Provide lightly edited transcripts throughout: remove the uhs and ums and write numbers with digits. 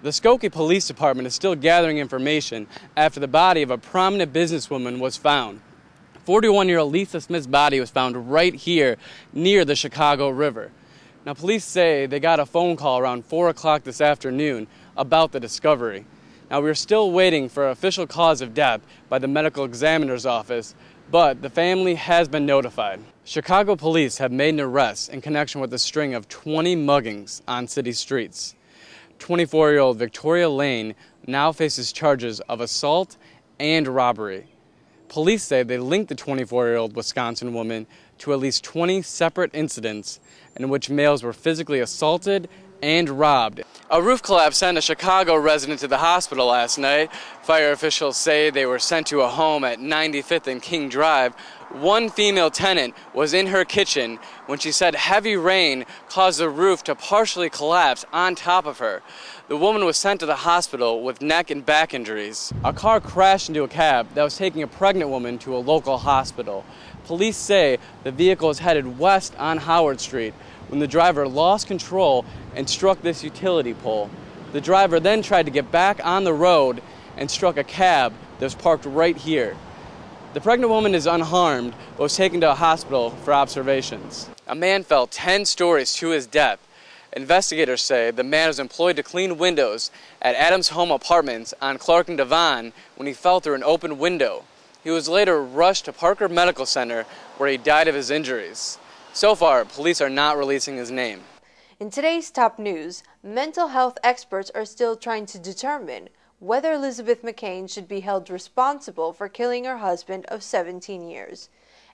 The Skokie Police Department is still gathering information after the body of a prominent businesswoman was found. 41-year-old Lisa Smith's body was found right here near the Chicago River. Now, police say they got a phone call around 4 o'clock this afternoon about the discovery. Now, we're still waiting for official cause of death by the medical examiner's office, but the family has been notified. Chicago police have made an arrest in connection with a string of 20 muggings on city streets. 24-year-old Victoria Lane now faces charges of assault and robbery. Police say they linked the 24-year-old Wisconsin woman to at least 20 separate incidents in which males were physically assaulted and robbed. A roof collapse sent a Chicago resident to the hospital last night. Fire officials say they were sent to a home at 95th and King Drive. One female tenant was in her kitchen when she said heavy rain caused the roof to partially collapse on top of her. The woman was sent to the hospital with neck and back injuries. A car crashed into a cab that was taking a pregnant woman to a local hospital. Police say the vehicle was headed west on Howard Street when the driver lost control and struck this utility pole. The driver then tried to get back on the road and struck a cab that was parked right here. The pregnant woman is unharmed but was taken to a hospital for observations. A man fell 10 stories to his death. Investigators say the man was employed to clean windows at Adams Home Apartments on Clark and Devine when he fell through an open window. He was later rushed to Parker Medical Center where he died of his injuries. So far, police are not releasing his name. In today's top news, mental health experts are still trying to determine whether Elizabeth McCain should be held responsible for killing her husband of 17 years.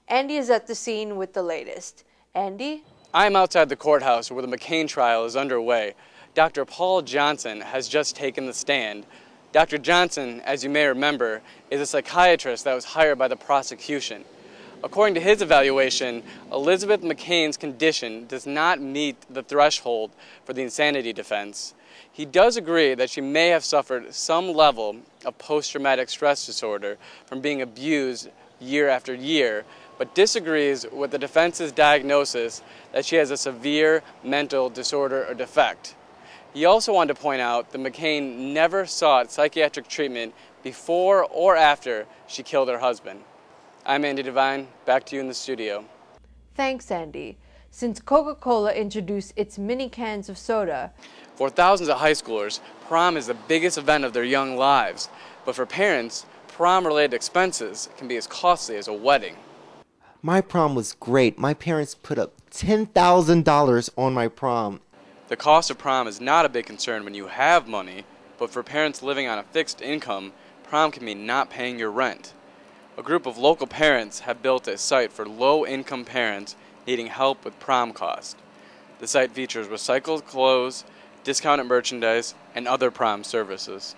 Andy is at the scene with the latest. Andy? I am outside the courthouse where the McCain trial is underway. Dr. Paul Johnson has just taken the stand. Dr. Johnson, as you may remember, is a psychiatrist that was hired by the prosecution. According to his evaluation, Elizabeth McCain's condition does not meet the threshold for the insanity defense. He does agree that she may have suffered some level of post-traumatic stress disorder from being abused year after year, but disagrees with the defense's diagnosis that she has a severe mental disorder or defect. He also wanted to point out that McCain never sought psychiatric treatment before or after she killed her husband. I'm Andy Devine. Back to you in the studio. Thanks, Andy. Since Coca-Cola introduced its mini cans of soda, for thousands of high schoolers, prom is the biggest event of their young lives. But for parents, prom-related expenses can be as costly as a wedding. My prom was great. My parents put up $10,000 on my prom. The cost of prom is not a big concern when you have money, but for parents living on a fixed income, prom can mean not paying your rent. A group of local parents have built a site for low-income parents needing help with prom cost. The site features recycled clothes, discounted merchandise, and other prom services.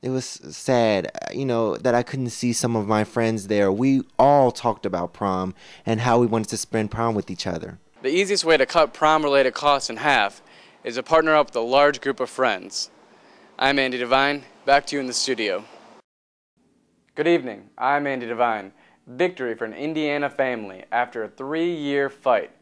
It was sad, that I couldn't see some of my friends there. We all talked about prom and how we wanted to spend prom with each other. The easiest way to cut prom-related costs in half is to partner up with a large group of friends. I'm Andy Devine. Back to you in the studio. Good evening. I'm Andy Devine. Victory for an Indiana family after a 3-year fight.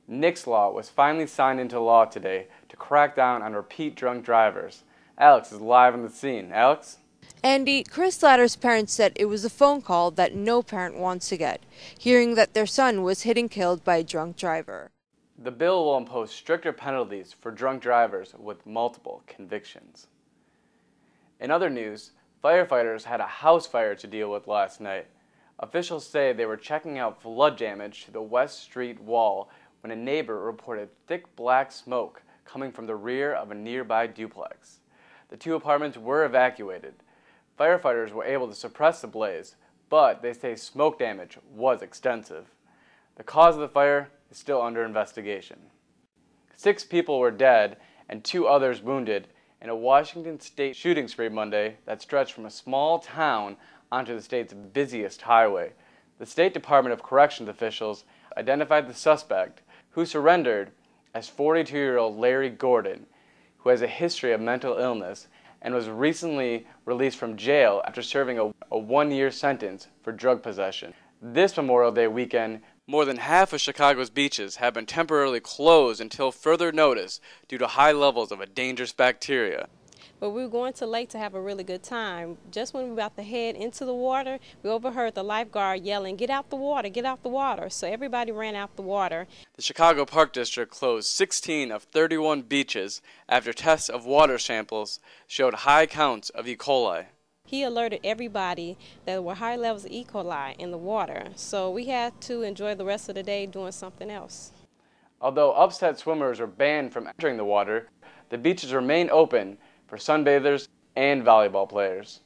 Nick's Law was finally signed into law today to crack down on repeat drunk drivers. Alex is live on the scene. Alex? Andy, Chris Latter's parents said it was a phone call that no parent wants to get, hearing that their son was hit and killed by a drunk driver. The bill will impose stricter penalties for drunk drivers with multiple convictions. In other news, firefighters had a house fire to deal with last night. Officials say they were checking out flood damage to the West Street wall when a neighbor reported thick black smoke coming from the rear of a nearby duplex. The 2 apartments were evacuated. Firefighters were able to suppress the blaze, but they say smoke damage was extensive. The cause of the fire is still under investigation. 6 people were dead and 2 others wounded in a Washington state shooting spree Monday that stretched from a small town onto the state's busiest highway. The State Department of Corrections officials identified the suspect, who surrendered, as 42-year-old Larry Gordon, who has a history of mental illness and was recently released from jail after serving a 1-year sentence for drug possession. This Memorial Day weekend, more than half of Chicago's beaches have been temporarily closed until further notice due to high levels of a dangerous bacteria. but we were going to lake to have a really good time. Just when we were about to head into the water, we overheard the lifeguard yelling, "Get out the water, get out the water." So everybody ran out the water. The Chicago Park District closed 16 of 31 beaches after tests of water samples showed high counts of E. coli. He alerted everybody that there were high levels of E. coli in the water, so we had to enjoy the rest of the day doing something else. Although upset swimmers were banned from entering the water, the beaches remain open for sunbathers and volleyball players.